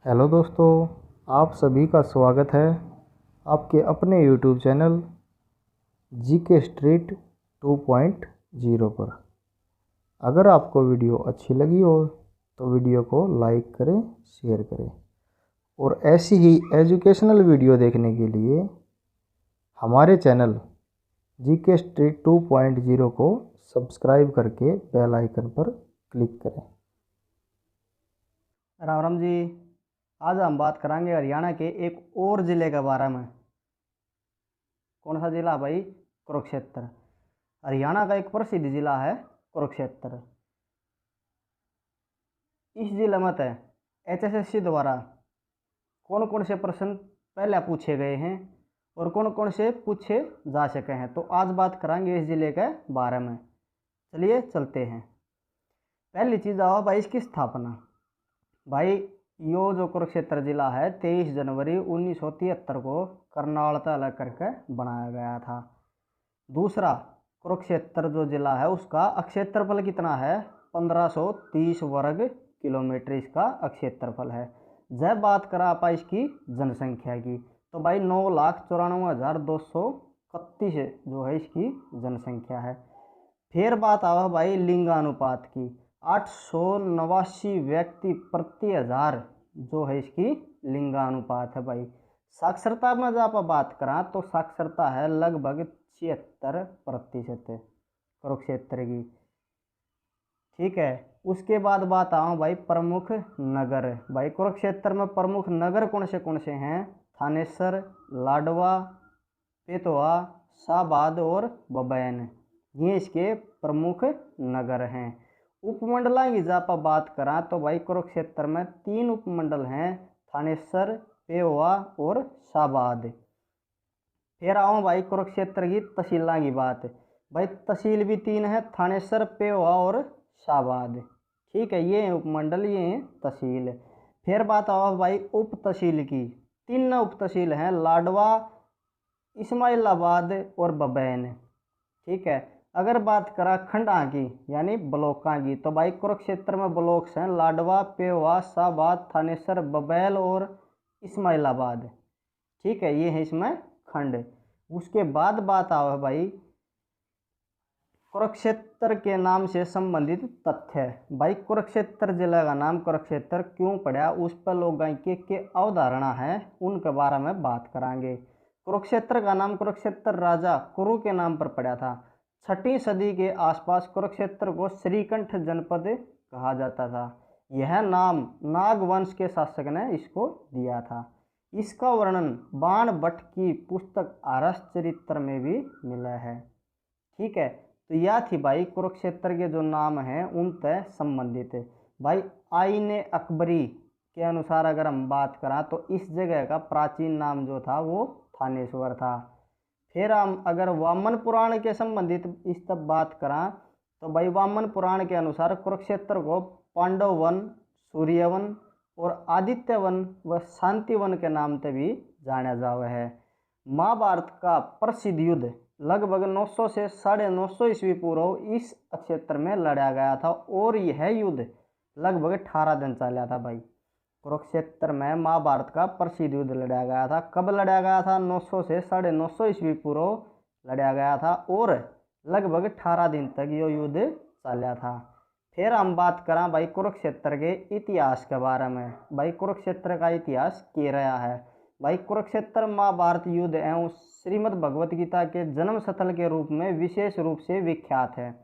Hello दोस्तों, आप सभी का स्वागत है आपके अपने यूट्यूब चैनल जीके स्ट्रीट 2.0 पर। अगर आपको वीडियो अच्छी लगी हो तो वीडियो को लाइक करें, शेयर करें और ऐसी ही एजुकेशनल वीडियो देखने के लिए हमारे चैनल जीके स्ट्रीट 2.0 को सब्सक्राइब करके बेल आइकन पर क्लिक करें। राम राम जी। आज हम बात करेंगे हरियाणा के एक और ज़िले के बारे में। कौन सा ज़िला भाई? कुरुक्षेत्र। हरियाणा का एक प्रसिद्ध ज़िला है कुरुक्षेत्र। इस ज़िले में तो एचएसएससी द्वारा कौन कौन से प्रश्न पहले पूछे गए हैं और कौन कौन से पूछे जा सके हैं, तो आज बात करेंगे इस ज़िले के बारे में। चलिए चलते हैं। पहली चीज़ आओ भाई, इसकी स्थापना। भाई यो जो कुरुक्षेत्र जिला है 23 जनवरी 1973 को करनाल से अलग करके बनाया गया था। दूसरा, कुरुक्षेत्र जो जिला है उसका क्षेत्रफल कितना है? 1530 वर्ग किलोमीटर इसका क्षेत्रफल है। जब बात करा आप इसकी जनसंख्या की, तो भाई 9,94,231 जो है इसकी जनसंख्या है। फिर बात आवा भाई लिंगानुपात की। 889 व्यक्ति प्रति हजार जो है इसकी लिंगानुपात है भाई। साक्षरता में जब आप बात करा तो साक्षरता है लगभग 76% कुरुक्षेत्र की। ठीक है। उसके बाद बात आऊँ भाई प्रमुख नगर। भाई कुरुक्षेत्र में प्रमुख नगर कौन से हैं? थानेसर, लाडवा, पेतवा, शाहबाद और बबैन, ये इसके प्रमुख नगर हैं। उपमंडलों की जब आप बात करा तो भाई कुरुक्षेत्र में 3 उपमंडल हैं, थानेसर, पेवा और शाहबाद। फिर आओ भाई कुरुक्षेत्र की तहसीलों की बात। भाई तहसील भी 3 है, थानेसर, पेवा और शाहबाद। ठीक है, ये उपमंडल, ये तहसील। फिर बात आओ भाई उप तहसील की। 3 उप तहसील हैं, लाडवा, इस्माइलाबाद और बबैन। ठीक है। अगर बात करा खंडा की यानी ब्लॉकों की, तो भाई कुरुक्षेत्र में ब्लॉक्स हैं लाडवा, पेवा, शाहबाद, थानेसर, बबैल और इस्माइलाबाद। ठीक है, ये है इसमें खंड। उसके बाद बात आओ भाई कुरुक्षेत्र के नाम से संबंधित तथ्य। भाई कुरुक्षेत्र जिला का नाम कुरुक्षेत्र क्यों पड़ा, उस पर लोगों के अवधारणा है, उनके बारे में बात करेंगे। कुरुक्षेत्र का नाम कुरुक्षेत्र राजा कुरु के नाम पर पड़ा था। 6वीं सदी के आसपास कुरुक्षेत्र को श्रीकंठ जनपद कहा जाता था। यह नाम नागवंश के शासक ने इसको दिया था। इसका वर्णन बाण भट्ट की पुस्तक आरस चरित्र में भी मिला है। ठीक है, तो यह थी भाई कुरुक्षेत्र के जो नाम हैं उनसे संबंधित। भाई आईन अकबरी के अनुसार अगर हम बात करें तो इस जगह का प्राचीन नाम जो था वो थानेश्वर था। फिर हम अगर वामन पुराण के संबंधित इस तब बात करें तो भाई वामन पुराण के अनुसार कुरुक्षेत्र को पांडव वन, सूर्यवन और आदित्य वन व शांतिवन के नाम से भी जाना जाता है। महाभारत का प्रसिद्ध युद्ध लगभग 900 से 950 ईस्वी पूर्व इस क्षेत्र में लड़ा गया था और यह युद्ध लगभग 18 दिन चला था। भाई कुरुक्षेत्र में महाभारत का प्रसिद्ध युद्ध लड़ा गया था। कब लड़ा गया था? 900 से 950 ईस्वी पूर्व लड़ा गया था और लगभग 18 दिन तक ये युद्ध चला था। फिर हम बात करें भाई कुरुक्षेत्र के इतिहास के बारे में। भाई कुरुक्षेत्र का इतिहास क्या रहा है? भाई कुरुक्षेत्र महाभारत युद्ध एवं श्रीमद् भगवत गीता के जन्म स्थल के रूप में विशेष रूप से विख्यात है।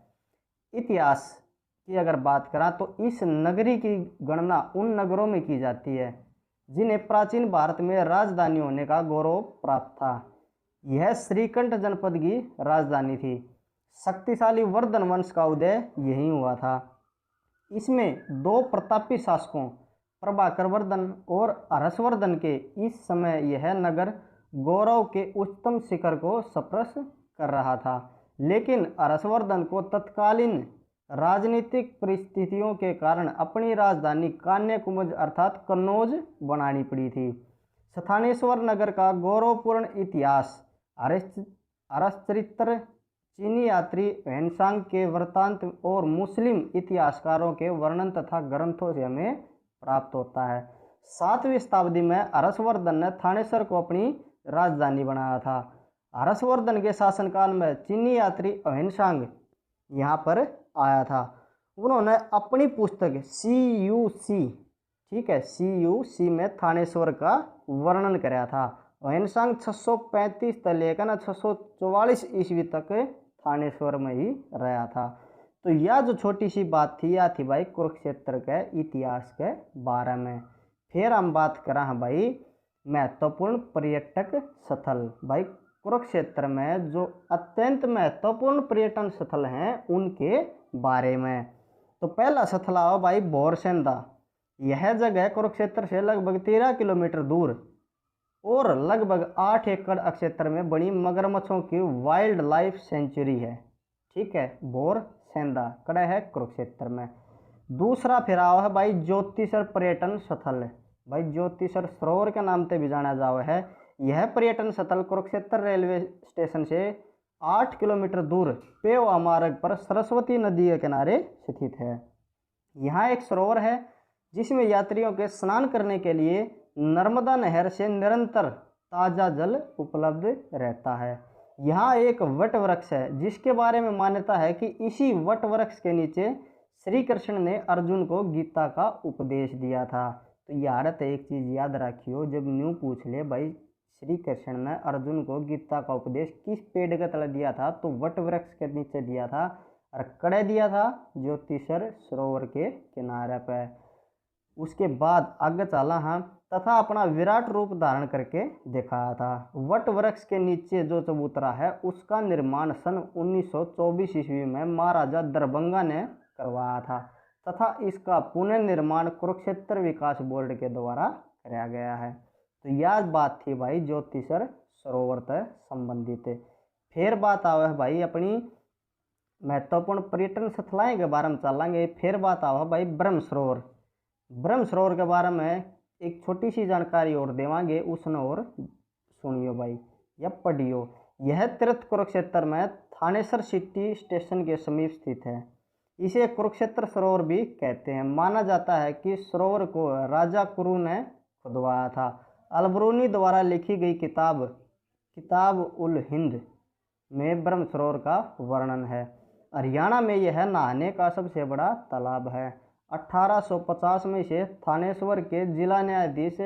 इतिहास की अगर बात करें तो इस नगरी की गणना उन नगरों में की जाती है जिन्हें प्राचीन भारत में राजधानी होने का गौरव प्राप्त था। यह श्रीकंठ जनपद की राजधानी थी। शक्तिशाली वर्धन वंश का उदय यहीं हुआ था। इसमें 2 प्रतापी शासकों प्रभाकर वर्धन और हर्षवर्धन के इस समय यह नगर गौरव के उच्चतम शिखर को स्पर्श कर रहा था, लेकिन हर्षवर्धन को तत्कालीन राजनीतिक परिस्थितियों के कारण अपनी राजधानी कन्याकुमारी अर्थात कन्नौज बनानी पड़ी थी। स्थानेश्वर नगर का गौरवपूर्ण इतिहास हर्षचरित्र, चीनी यात्री ह्वेनसांग के वृत्तांत और मुस्लिम इतिहासकारों के वर्णन तथा ग्रंथों से हमें प्राप्त होता है। 7वीं शताब्दी में हर्षवर्धन ने थानेश्वर को अपनी राजधानी बनाया था। हर्षवर्धन के शासनकाल में चीनी यात्री अहिंसांग यहाँ पर आया था। उन्होंने अपनी पुस्तक CUC, ठीक है, CUC में थानेश्वर का वर्णन कराया था। अहिंसांग 635 से लेकर 644 ईस्वी तक थानेश्वर में ही रहा था। तो यह जो छोटी सी बात थी, यह थी भाई कुरुक्षेत्र के इतिहास के बारे में। फिर हम बात करें हैं भाई महत्वपूर्ण पर्यटक स्थल। भाई कुरुक्षेत्र में जो अत्यंत महत्वपूर्ण पर्यटन स्थल हैं उनके बारे में। तो पहला स्थल आओ भाई बोरसेंदा। यह जगह कुरुक्षेत्र से लगभग 13 किलोमीटर दूर और लगभग 8 एकड़ क्षेत्र में बनी मगरमच्छों की वाइल्ड लाइफ सेंचुरी है। ठीक है, बोरसेंदा कड़ा है कुरुक्षेत्र में। दूसरा फिराव है भाई ज्योतिसर पर्यटन स्थल। भाई ज्योतिसर सरोवर के नाम से भी जाना जावा है। यह पर्यटन स्थल कुरुक्षेत्र रेलवे स्टेशन से 8 किलोमीटर दूर पेवा मार्ग पर सरस्वती नदी के किनारे स्थित है। यहाँ एक सरोवर है जिसमें यात्रियों के स्नान करने के लिए नर्मदा नहर से निरंतर ताज़ा जल उपलब्ध रहता है। यहाँ एक वट वृक्ष है जिसके बारे में मान्यता है कि इसी वट वृक्ष के नीचे श्री कृष्ण ने अर्जुन को गीता का उपदेश दिया था। तो यार एक चीज़ याद रखियो, जब न्यू पूछ ले भाई श्री कृष्ण ने अर्जुन को गीता का उपदेश किस पेड़ के तले दिया था, तो वट वृक्ष के नीचे दिया था। और कड़े दिया था ज्योतिसर सरोवर के किनारे पे। उसके बाद आगे चला हम तथा अपना विराट रूप धारण करके दिखाया था। वट वृक्ष के नीचे जो चबूतरा है उसका निर्माण सन 1924 ईस्वी में महाराजा दरभंगा ने करवाया था तथा इसका पुनर्निर्माण कुरुक्षेत्र विकास बोर्ड के द्वारा कराया गया है। तो यह बात थी भाई ज्योतिसर सरोवर से संबंधित। फिर बात आवे है भाई अपनी महत्वपूर्ण पर्यटन स्थलों के बारे में चलेंगे। फिर बात आवे है भाई ब्रह्म सरोवर। ब्रह्म सरोवर के बारे में एक छोटी सी जानकारी और देवांगे, उसने और सुनियो भाई या पढ़ियो। यह तीर्थ कुरुक्षेत्र में थानेसर सिटी स्टेशन के समीप स्थित है। इसे कुरुक्षेत्र सरोवर भी कहते हैं। माना जाता है कि सरोवर को राजा कुरु ने खुदवाया था। अलबरूनी द्वारा लिखी गई किताब उल हिंद में ब्रह्म सरोवर का वर्णन है। हरियाणा में यह नहाने का सबसे बड़ा तालाब है। 1850 में इसे थानेश्वर के जिला न्यायाधीश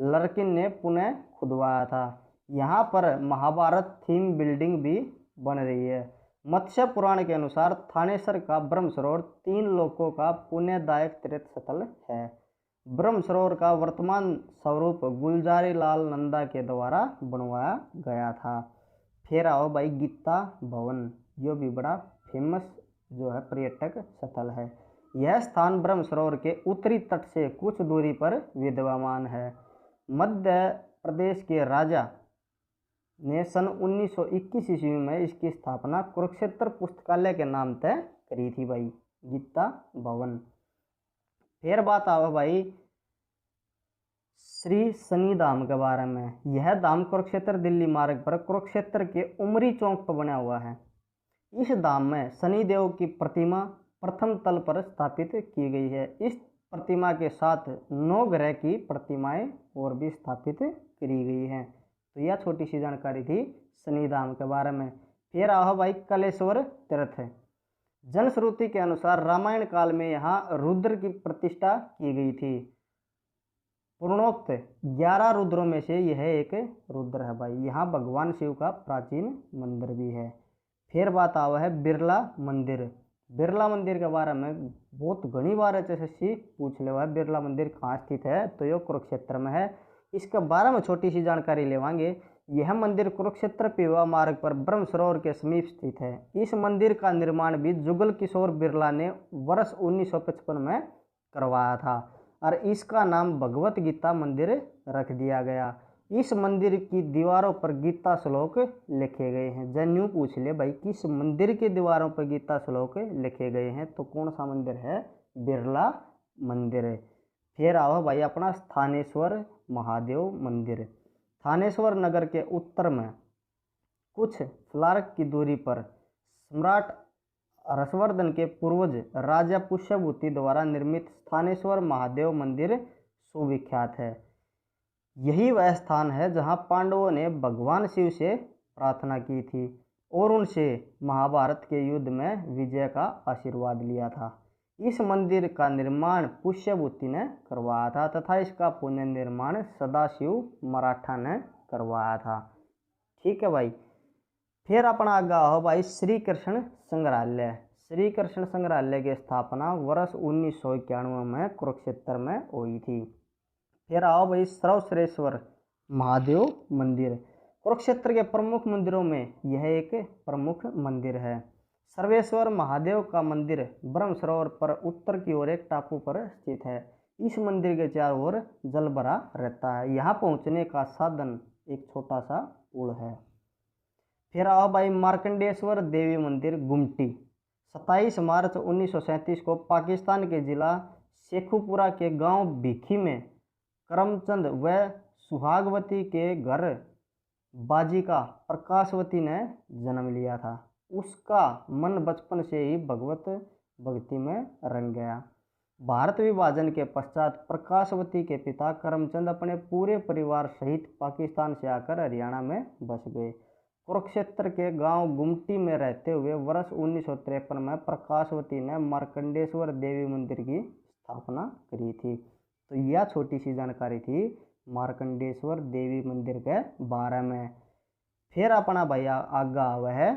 लरकिन ने पुनः खुदवाया था। यहाँ पर महाभारत थीम बिल्डिंग भी बन रही है। मत्स्य पुराण के अनुसार थानेश्वर का ब्रह्म सरोवर 3 लोकों का पुण्यदायक तीर्थ स्थल है। ब्रह्म सरोवर का वर्तमान स्वरूप गुलजारी लाल नंदा के द्वारा बनवाया गया था। फिर आओ भाई गीता भवन, यो भी बड़ा फेमस जो है पर्यटक स्थल है। यह स्थान ब्रह्म सरोवर के उत्तरी तट से कुछ दूरी पर विद्यमान है। मध्य प्रदेश के राजा ने सन 1921 ईस्वी में इसकी स्थापना कुरुक्षेत्र पुस्तकालय के नाम से करी थी भाई, गीता भवन। फिर बात आवे भाई श्री शनि धाम के बारे में। यह धाम कुरुक्षेत्र दिल्ली मार्ग पर कुरुक्षेत्र के उमरी चौक पर बना हुआ है। इस धाम में शनिदेव की प्रतिमा प्रथम तल पर स्थापित की गई है। इस प्रतिमा के साथ 9 ग्रह की प्रतिमाएं और भी स्थापित करी गई हैं। तो यह छोटी सी जानकारी थी शनिधाम के बारे में। फिर आओ भाई कलेश्वर तीर्थ। जनश्रुति के अनुसार रामायण काल में यहाँ रुद्र की प्रतिष्ठा की गई थी। पूर्णोक्त 11 रुद्रों में से यह एक रुद्र है भाई। यहाँ भगवान शिव का प्राचीन मंदिर भी है। फिर बात आवा है बिरला मंदिर। बिरला मंदिर के बारे में बहुत घनी बार ऐसे पूछ ले हुआ है, बिरला मंदिर कहाँ स्थित है, तो ये कुरुक्षेत्र में है। इसके बारे में छोटी सी जानकारी लेवांगे। यह मंदिर कुरुक्षेत्र पेवा मार्ग पर ब्रह्म सरोवर के समीप स्थित है। इस मंदिर का निर्माण भी जुगल किशोर बिरला ने वर्ष 1955 में करवाया था और इसका नाम भगवत गीता मंदिर रख दिया गया। इस मंदिर की दीवारों पर गीता श्लोक लिखे गए हैं। जन्यू पूछ ले भाई किस मंदिर की दीवारों पर गीता श्लोक लिखे गए हैं, तो कौन सा मंदिर है? बिरला मंदिर है। फिर आओ भाई अपना थानेश्वर महादेव मंदिर। थानेश्वर नगर के उत्तर में कुछ फ्लार्क की दूरी पर सम्राट हर्षवर्धन के पूर्वज राजा पुष्यभूति द्वारा निर्मित थानेश्वर महादेव मंदिर सुविख्यात है। यही वह स्थान है जहाँ पांडवों ने भगवान शिव से प्रार्थना की थी और उनसे महाभारत के युद्ध में विजय का आशीर्वाद लिया था। इस मंदिर का निर्माण पुष्यभूति ने करवाया था तथा इसका पुनर्निर्माण सदाशिव मराठा ने करवाया था। ठीक है भाई। फिर अपना आगे हो भाई श्री कृष्ण संग्रहालय। श्री कृष्ण संग्रहालय की स्थापना वर्ष 1991 में कुरुक्षेत्र में हुई थी। फिर आओ भाई सर्वश्रेश्वर महादेव मंदिर। कुरुक्षेत्र के प्रमुख मंदिरों में यह एक प्रमुख मंदिर है। सर्वेश्वर महादेव का मंदिर ब्रह्म सरोवर पर उत्तर की ओर एक टापू पर स्थित है। इस मंदिर के चारों ओर जल भरा रहता है। यहाँ पहुँचने का साधन एक छोटा सा पुल है। फिर आओ भाई मार्कंडेश्वर देवी मंदिर गुमटी। 27 मार्च 1937 को पाकिस्तान के जिला शेखुपुरा के गांव भिखी में करमचंद व सुहागवती के घर बाजिका प्रकाशवती ने जन्म लिया था। उसका मन बचपन से ही भगवत भक्ति में रंग गया। भारत विभाजन के पश्चात प्रकाशवती के पिता करमचंद अपने पूरे परिवार सहित पाकिस्तान से आकर हरियाणा में बस गए। कुरुक्षेत्र के गांव गुमटी में रहते हुए वर्ष 1953 में प्रकाशवती ने मार्कंडेश्वर देवी मंदिर की स्थापना करी थी। तो यह छोटी सी जानकारी थी मार्कंडेश्वर देवी मंदिर के बारे में। फिर अपना भैया आगा हुआ है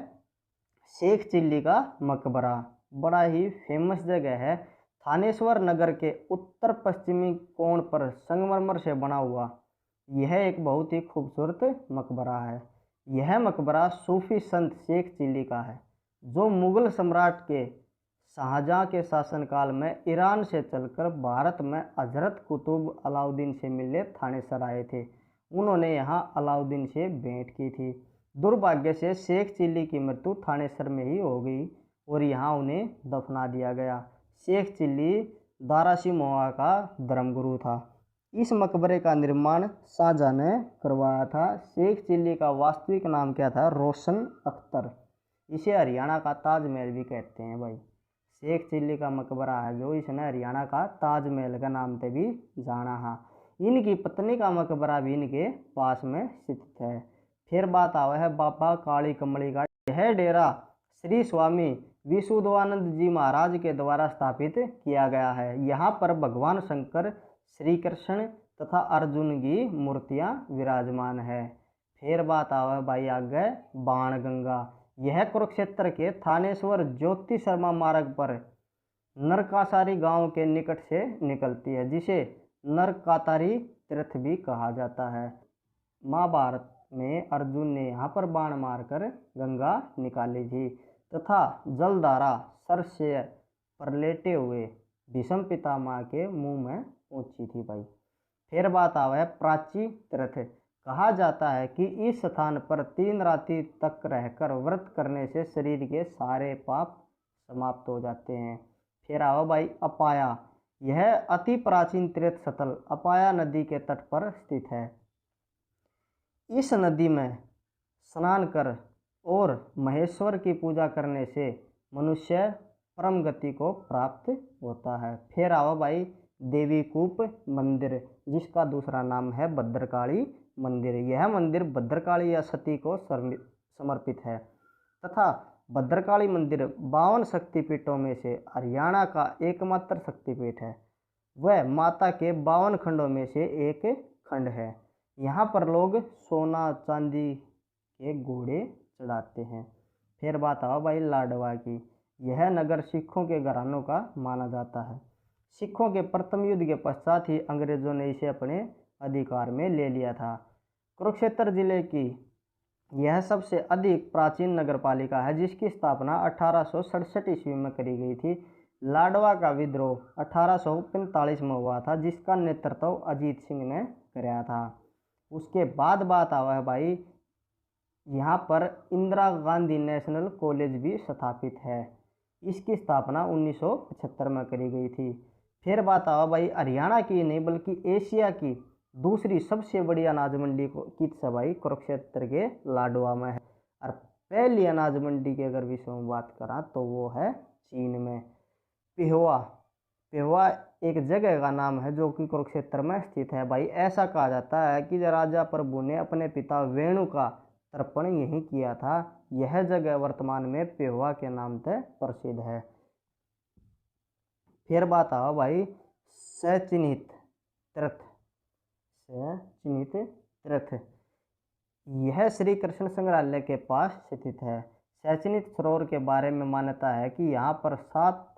शेख चिल्ली का मकबरा। बड़ा ही फेमस जगह है। थानेश्वर नगर के उत्तर पश्चिमी कोण पर संगमरमर से बना हुआ यह एक बहुत ही खूबसूरत मकबरा है। यह मकबरा सूफी संत शेख चिल्ली का है, जो मुगल सम्राट के शाहजहां के शासनकाल में ईरान से चलकर भारत में हजरत कुतुब अलाउद्दीन से मिलने थानेसर आए थे। उन्होंने यहाँ अलाउद्दीन से भेंट की थी। दुर्भाग्य से शेख चिल्ली की मृत्यु थानेसर में ही हो गई और यहाँ उन्हें दफना दिया गया। शेख चिल्ली दारासिमोहा का धर्मगुरु था। इस मकबरे का निर्माण शाहजहां ने करवाया था। शेख चिल्ली का वास्तविक नाम क्या था? रोशन अख्तर। इसे हरियाणा का ताजमहल भी कहते हैं भाई। शेख चिल्ली का मकबरा है जो इसने हरियाणा का ताजमहल का नाम से भी जाना है। इनकी पत्नी का मकबरा भी इनके पास में स्थित है। फिर बात आवा है बाबा काली कमली का। यह डेरा श्री स्वामी विशुद्धानंद जी महाराज के द्वारा स्थापित किया गया है। यहाँ पर भगवान शंकर, श्री कृष्ण तथा अर्जुन की मूर्तियाँ विराजमान है। फिर बात आवा है भाई आगे बाणगंगा। यह कुरुक्षेत्र के थानेश्वर ज्योति शर्मा मार्ग पर नरकासारी गांव के निकट से निकलती है, जिसे नरकातारी तीर्थ भी कहा जाता है। महाभारत में अर्जुन ने यहाँ पर बाण मारकर गंगा निकाली थी तथा जलधारा सर से पर लेटे हुए भीष्म पितामह के मुंह में पहुंची थी भाई। फिर बात आवा है प्राची तीर्थ। कहा जाता है कि इस स्थान पर 3 रात्रि तक रहकर व्रत करने से शरीर के सारे पाप समाप्त हो जाते हैं। फिर आओ भाई अपाया। यह अति प्राचीन तीर्थ स्थल अपाया नदी के तट पर स्थित है। इस नदी में स्नान कर और महेश्वर की पूजा करने से मनुष्य परम गति को प्राप्त होता है। फिर आओ भाई देवी कूप मंदिर, जिसका दूसरा नाम है भद्रकाली मंदिर। यह मंदिर भद्रकाली या सती को समर्पित है तथा भद्रकाली मंदिर 52 शक्तिपीठों में से हरियाणा का एकमात्र शक्तिपीठ है। वह माता के 52 खंडों में से एक खंड है। यहाँ पर लोग सोना चांदी के घोड़े चढ़ाते हैं। फिर बात आओ भाई लाडवा की। यह नगर सिखों के घरानों का माना जाता है। सिखों के प्रथम युद्ध के पश्चात ही अंग्रेजों ने इसे अपने अधिकार में ले लिया था। कुरुक्षेत्र जिले की यह सबसे अधिक प्राचीन नगरपालिका है, जिसकी स्थापना 1867 ईस्वी में करी गई थी। लाडवा का विद्रोह 1845 में हुआ था, जिसका नेतृत्व अजीत सिंह ने कराया था। उसके बाद बात आवा है भाई यहाँ पर इंदिरा गांधी नेशनल कॉलेज भी स्थापित है। इसकी स्थापना 1975 में करी गई थी। फिर बात आवा भाई हरियाणा की नहीं बल्कि एशिया की दूसरी सबसे बड़ी अनाज मंडी किस भाई कुरुक्षेत्र के लाडवा में है। और पहली अनाज मंडी की अगर विश्व में बात करा तो वो है चीन में। पिहोवा पेवा एक जगह का नाम है जो कि कुरुक्षेत्र में स्थित है भाई। ऐसा कहा जाता है कि राजा प्रभु ने अपने पिता वेणु का तर्पण यहीं किया था। यह जगह वर्तमान में पेवा के नाम से प्रसिद्ध है। फिर बात आओ भाई सचिन्हित तीर्थ। सचिन्हित तीर्थ यह श्री कृष्ण संग्रहालय के पास स्थित है। सचिन्हित सरोवर के बारे में मान्यता है कि यहाँ पर 7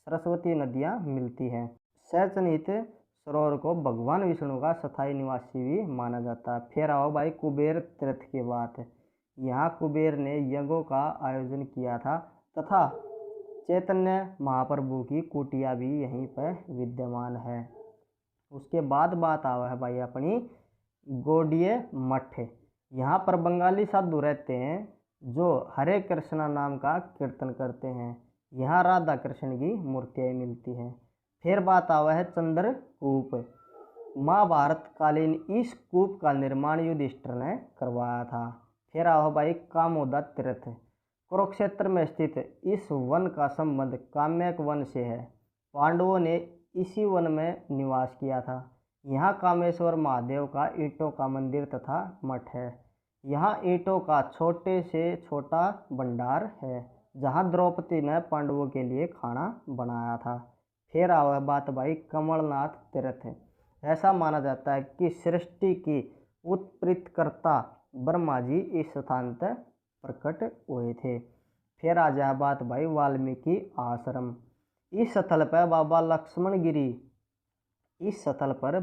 सरस्वती नदियाँ मिलती हैं। सचिन्हित सरोवर को भगवान विष्णु का स्थायी निवासी भी माना जाता है। फिर आओ भाई कुबेर तीर्थ की बात। यहाँ कुबेर ने यज्ञों का आयोजन किया था तथा चैतन्य महाप्रभु की कुटिया भी यहीं पर विद्यमान है। उसके बाद बात आवा है भाई अपनी गौड़ीय मठ। यहाँ पर बंगाली साधु रहते हैं जो हरे कृष्णा नाम का कीर्तन करते हैं। यहाँ राधा कृष्ण की मूर्तियाँ मिलती हैं। फिर बात आवा है चंद्रकूप। महाभारत कालीन इस कूप का निर्माण युधिष्ठिर ने करवाया था। फिर आओ भाई कामोदा तीर्थ। कुरुक्षेत्र में स्थित इस वन का संबंध काम्यक वन से है। पांडवों ने इसी वन में निवास किया था। यहाँ कामेश्वर महादेव का ईंटों का मंदिर तथा मठ है। यहाँ ईंटों का छोटे से छोटा भंडार है जहाँ द्रौपदी ने पांडवों के लिए खाना बनाया था। फिर आओ बात भाई कमलनाथ तीर्थ। ऐसा माना जाता है कि सृष्टि की उत्पत्तिकर्ता ब्रह्मा जी इस स्थान पर प्रकट हुए थे। फिर आ जाए बात भाई वाल्मीकि आश्रम। इस स्थल पर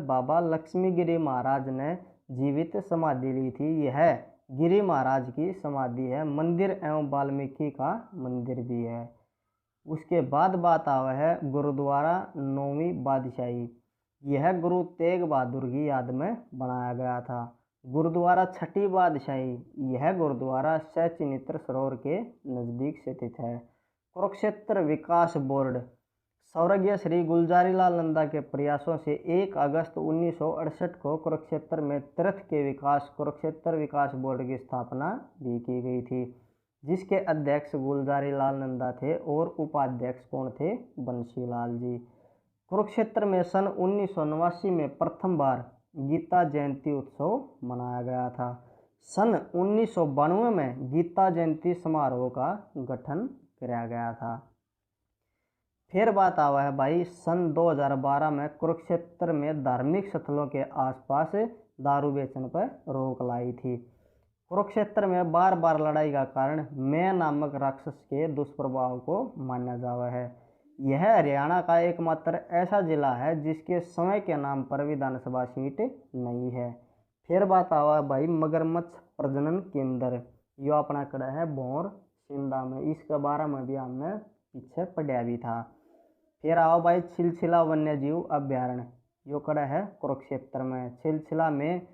बाबा लक्ष्मीगिरी महाराज ने जीवित समाधि ली थी। यह गिरी महाराज की समाधि है। मंदिर एवं वाल्मीकि का मंदिर भी है। उसके बाद बात आवा है गुरुद्वारा 9वीं बादशाही। यह गुरु तेग बहादुर की याद में बनाया गया था। गुरुद्वारा 6ठी बादशाही। यह गुरुद्वारा सचिन्हित सरोवर के नज़दीक स्थित है। कुरुक्षेत्र विकास बोर्ड स्वर्गीय श्री गुलजारी लाल नंदा के प्रयासों से 1 अगस्त 1968 को कुरुक्षेत्र में तीर्थ के विकास कुरुक्षेत्र विकास बोर्ड की स्थापना भी की गई थी, जिसके अध्यक्ष गुलजारी लाल नंदा थे और उपाध्यक्ष कौन थे? बंशीलाल जी। कुरुक्षेत्र में सन 1989 में प्रथम बार गीता जयंती उत्सव मनाया गया था। सन 1992 में गीता जयंती समारोह का गठन किया गया था। फिर बात आवा है भाई सन 2012 में कुरुक्षेत्र में धार्मिक स्थलों के आसपास दारू बेचने पर रोक लाई थी। कुरुक्षेत्र में बार बार लड़ाई का कारण मैं नामक राक्षस के दुष्प्रभाव को माना जावा है। यह हरियाणा का एकमात्र ऐसा जिला है जिसके समय के नाम पर विधानसभा सीट नहीं है। फिर बात आवा भाई मगरमच्छ प्रजनन केंद्र। यो अपना कड़ा है भौर सिंधा में। इसके बारे में भी हमने पीछे पढ़ा भी था। फिर आओ भाई छिलछिला वन्यजीव अभ्यारण्य। यो कड़ा है कुरुक्षेत्र में। छिलछिला में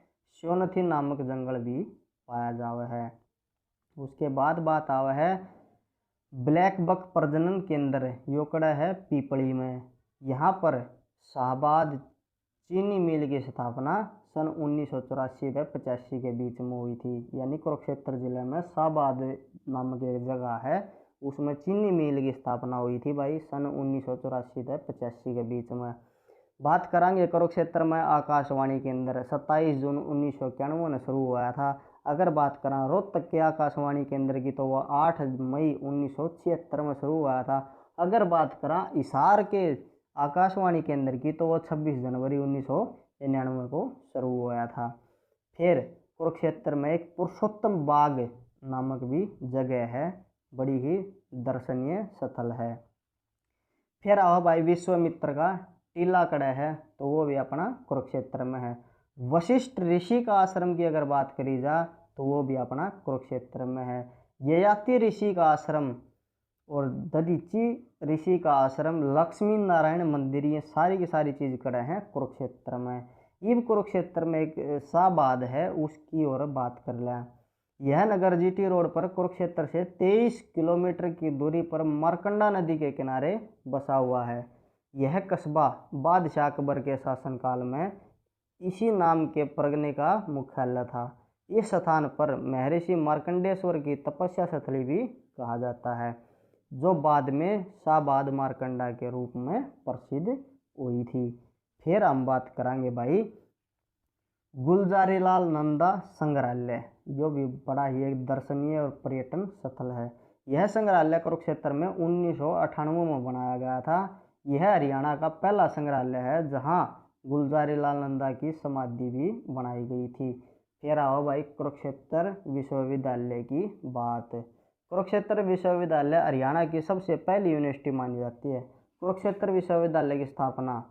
सोनथी नामक जंगल भी पाया जावा है। उसके बाद बात आवा है ब्लैक बक प्रजनन केंद्र। यो कड़ा है पीपली में। यहाँ पर शाहबाद चीनी मिल की स्थापना सन 1984 से 85 के बीच में हुई थी। यानी कुरुक्षेत्र जिले में शाहबाद नामक एक जगह है, उसमें चीनी मिल की स्थापना हुई थी भाई सन 1984 से 85 के बीच में। बात करेंगे कुरुक्षेत्र में आकाशवाणी केंद्र 27 जून 1991 में शुरू हुआ था। अगर बात करें रोहतक के आकाशवाणी केंद्र की तो वह 8 मई 1976 में शुरू हुआ था। अगर बात करें हिसार के आकाशवाणी केंद्र की तो वह 26 जनवरी 1999 को शुरू हुआ था। फिर कुरुक्षेत्र में एक पुरुषोत्तम बाग नामक भी जगह है, बड़ी ही दर्शनीय स्थल है। फिर आओ भाई विश्वामित्र का टीला कड़ा है तो वो भी अपना कुरुक्षेत्र में है। वशिष्ठ ऋषि का आश्रम की अगर बात करी जा तो वो भी अपना कुरुक्षेत्र में है। ययाति ऋषि का आश्रम और दधीची ऋषि का आश्रम, लक्ष्मी नारायण मंदिर, ये सारी की सारी चीज़ कड़े हैं कुरुक्षेत्र में। इब कुरुक्षेत्र में एक शाहबाद है, उसकी और बात कर लें। यह नगर जीटी रोड पर कुरुक्षेत्र से 23 किलोमीटर की दूरी पर मारकंडा नदी के किनारे बसा हुआ है। यह कस्बा बादशाह अकबर के शासनकाल में इसी नाम के परगने का मुख्यालय था। इस स्थान पर महर्षि मार्कंडेश्वर की तपस्या स्थली भी कहा जाता है। जो बाद में शाहबाद मारकंडा के रूप में प्रसिद्ध हुई थी। फिर हम बात करेंगे भाई गुलजारीलाल नंदा संग्रहालय, जो भी बड़ा ही एक दर्शनीय और पर्यटन स्थल है। यह संग्रहालय कुरुक्षेत्र में 1998 में बनाया गया था। यह हरियाणा का पहला संग्रहालय है जहां गुलजारीलाल नंदा की समाधि भी बनाई गई थी। फिर आओ भाई कुरुक्षेत्र विश्वविद्यालय की बात। कुरुक्षेत्र विश्वविद्यालय हरियाणा की सबसे पहली यूनिवर्सिटी मानी जाती है। कुरुक्षेत्र विश्वविद्यालय की स्थापना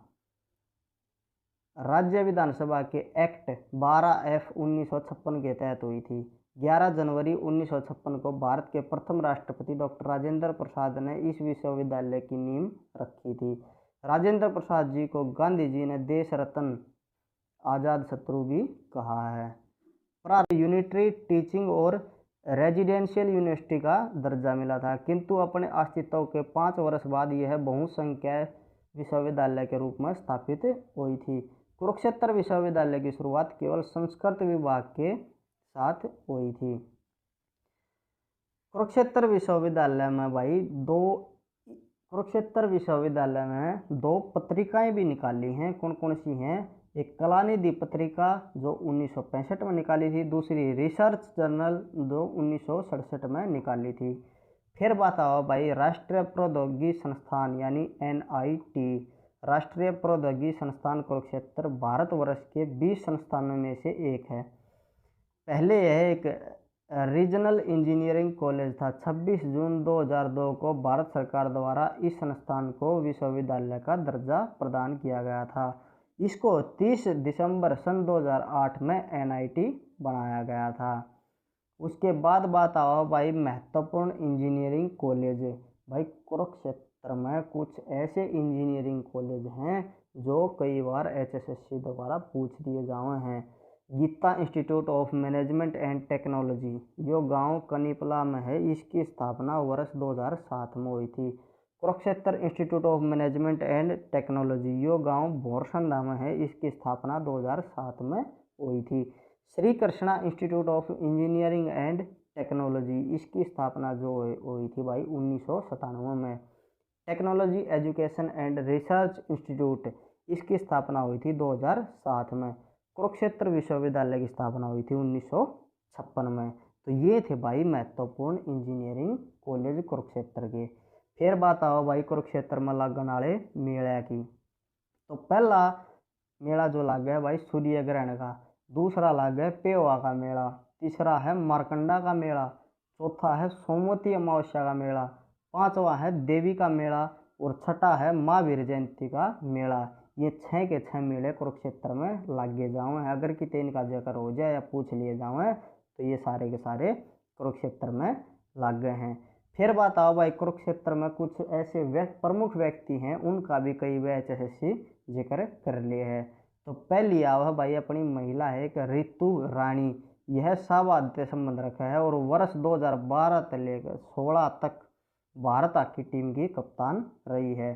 राज्य विधानसभा के एक्ट 12F 1956 के तहत हुई थी। 11 जनवरी 1956 को भारत के प्रथम राष्ट्रपति डॉक्टर राजेंद्र प्रसाद ने इस विश्वविद्यालय की नींव रखी थी। राजेंद्र प्रसाद जी को गांधी जी ने देश रत्न आजाद शत्रु भी कहा है। यूनिटरी टीचिंग और रेजिडेंशियल यूनिवर्सिटी का दर्जा मिला था, किंतु अपने अस्तित्व के 5 वर्ष बाद यह बहुसंख्यक विश्वविद्यालय के रूप में स्थापित हुई थी। कुरुक्षेत्र विश्वविद्यालय की शुरुआत केवल संस्कृत विभाग के साथ हुई थी। कुरुक्षेत्र विश्वविद्यालय में दो पत्रिकाएं भी निकाली हैं। कौन कौन सी हैं? एक कलानिधि पत्रिका जो 1965 में निकाली थी, दूसरी रिसर्च जर्नल जो 1967 में निकाली थी। फिर बात आओ भाई राष्ट्रीय प्रौद्योगिकी संस्थान यानी NIT, राष्ट्रीय प्रौद्योगिकी संस्थान कुरुक्षेत्र भारतवर्ष के 20 संस्थानों में से एक है। पहले यह एक रीजनल इंजीनियरिंग कॉलेज था। 26 जून 2002 को भारत सरकार द्वारा इस संस्थान को विश्वविद्यालय का दर्जा प्रदान किया गया था। इसको 30 दिसंबर सन 2008 में NIT बनाया गया था। उसके बाद बात आओ भाई महत्वपूर्ण इंजीनियरिंग कॉलेज। भाई कुरुक्षेत्र में कुछ ऐसे इंजीनियरिंग कॉलेज हैं जो कई बार HSSC द्वारा पूछ दिए जाए हैं। Geeta institute of management and technology, जो गांव कनीपला में है, इसकी स्थापना वर्ष 2007 में हुई थी। Kurukshetra institute of management and technology, जो गांव भोरसंदा में है, इसकी स्थापना 2007 में हुई थी। Shri Krishna institute of engineering and technology, इसकी स्थापना जो हुई थी भाई 1997 में। Technology education and research institute, इसकी स्थापना हुई थी 2007 में। कुरुक्षेत्र विश्वविद्यालय की स्थापना हुई थी 1956 में। तो ये थे भाई महत्वपूर्ण इंजीनियरिंग कॉलेज कुरुक्षेत्र के। फिर बात आओ भाई कुरुक्षेत्र में लगन वाले मेले की। तो पहला मेला जो लग गया भाई सूर्य ग्रहण का, दूसरा लग गया पेवा का मेला, तीसरा है मारकंडा का मेला, चौथा है सोमवती अमावस्या का मेला, पांचवा है देवी का मेला और छठा है महावीर जयंती का मेला। ये 6 के 6 मेले कुरुक्षेत्र में लागे जाए हैं। अगर कितने इनका जिक्र हो जाए या पूछ लिए जाए तो ये सारे के सारे कुरुक्षेत्र में लग गए हैं। फिर बात आओ भाई कुरुक्षेत्र में कुछ ऐसे प्रमुख व्यक्ति हैं, उनका भी कई HSSC जिक्र कर लिए है। तो पहली आओ है भाई अपनी महिला है एक ऋतु रानी। यह शाहबाद से संबंध रखा है और वर्ष 2012 से लेकर 16 तक भारत हॉकी टीम की कप्तान रही है।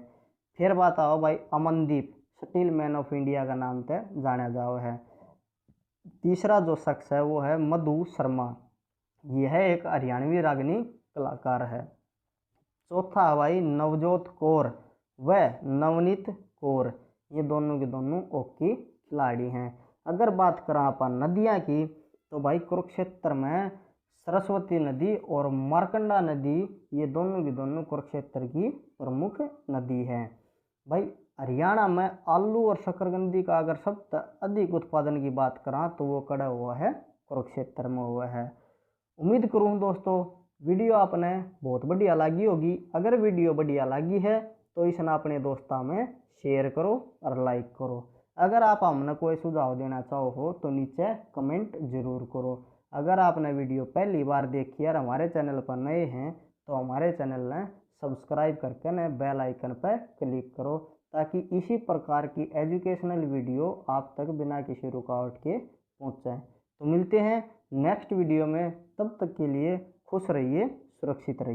फिर बात आओ भाई Amandeep, steel man of India का नाम से जाना जाओ है। तीसरा जो शख्स है वो है मधु शर्मा, यह एक हरियाणवी रागनी कलाकार है। चौथा भाई नवजोत कौर व नवनीत कौर, ये दोनों के दोनों हॉकी खिलाड़ी हैं। अगर बात करें अपन नदियाँ की, तो भाई कुरुक्षेत्र में सरस्वती नदी और मारकंडा नदी, ये दोनों की दोनों कुरुक्षेत्र की प्रमुख नदी है। भाई हरियाणा में आलू और शकरकंदी का अगर सबसे अधिक उत्पादन की बात करें तो वो कड़ा हुआ है कुरुक्षेत्र में हुआ है। उम्मीद करूँ दोस्तों वीडियो आपने बहुत बढ़िया लगी होगी। अगर वीडियो बढ़िया लगी है तो इसे अपने दोस्तों में शेयर करो और लाइक करो। अगर आप हमने कोई सुझाव देना चाहो हो तो नीचे कमेंट जरूर करो। अगर आपने वीडियो पहली बार देखी और हमारे चैनल पर नए हैं तो हमारे चैनल ने सब्सक्राइब करके न बेल आइकन पर क्लिक करो, ताकि इसी प्रकार की एजुकेशनल वीडियो आप तक बिना किसी रुकावट के पहुँच। तो मिलते हैं नेक्स्ट वीडियो में, तब तक के लिए खुश रहिए, सुरक्षित रहिए।